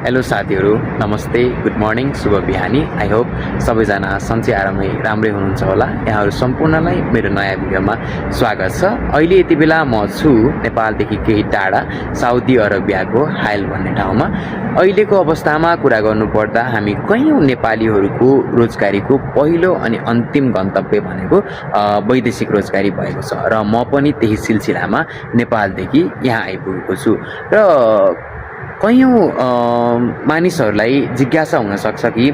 Hello साथीहरू, नमस्ते, good morning, शुभ बिहानी। आई होप सबैजना सन्चै आरामै राम्रै हुनुहुन्छ होला। यहाँहरू सम्पूर्णलाई मेरो नयाँ भिडियोमा स्वागत छ। अहिले यति बेला म छु नेपालदेखि केही टाढा साउदी अरबियाको हाइल भन्ने ठाउँमा। अहिलेको अवस्थामा कुरा गर्नुपर्दा हामी कैयौँ नेपालीहरूको रोजगारीको पहिलो अनि अन्तिम गन्तव्य भनेको वैदेशिक रोजगारी भएको छ र म पनि त्यही सिलसिलामा नेपालदेखि यहाँ आइपुगेको छु र कैयौँ मानिसहरूलाई जिज्ञासा हुनसक्छ कि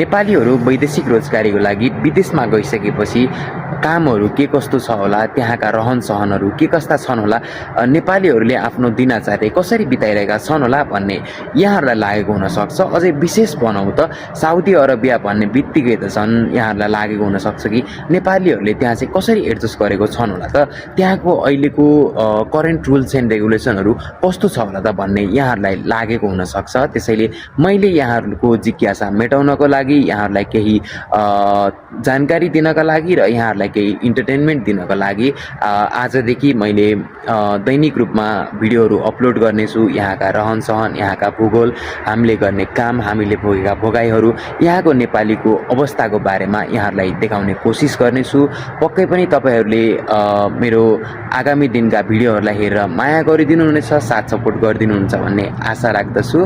नेपालीहरू वैदेशिक रोजगारीको लागि विदेशमा गइसकेपछि कामहरू के कस्तो छ होला, त्यहाँका रहनसहनहरू के कस्ता छन् होला, नेपालीहरूले आफ्नो दिनचर्या कसरी बिताइरहेका छन् होला भन्ने यहाँहरूलाई लागेको हुनसक्छ। अझै विशेष भनौँ त साउदी अरबिया भन्ने बित्तिकै त झन् यहाँहरूलाई लागेको हुनसक्छ कि नेपालीहरूले त्यहाँ चाहिँ कसरी एडजस्ट गरेको छन् होला त, त्यहाँको अहिलेको करेन्ट रुल्स एन्ड रेगुलेसनहरू कस्तो छ होला त भन्ने यहाँहरूलाई लागेको हुनसक्छ। त्यसैले मैले यहाँहरूको जिज्ञासा मेटाउनको लागि, यहाँहरूलाई केही जानकारी दिनका लागि र यहाँहरूलाई केही इन्टरटेनमेन्ट दिनको लागि आजदेखि मैले दैनिक रूपमा भिडियोहरू अपलोड गर्नेछु। यहाँका रहनसहन, यहाँका भूगोल, हामीले गर्ने काम, हामीले भोगेका भोगाइहरू, यहाँको नेपालीको अवस्थाको बारेमा यहाँहरूलाई देखाउने कोसिस गर्नेछु। पक्कै पनि तपाईँहरूले मेरो आगामी दिनका भिडियोहरूलाई हेरेर माया गरिदिनुहुनेछ, साथ सपोर्ट गरिदिनुहुन्छ भन्ने आशा राख्दछु।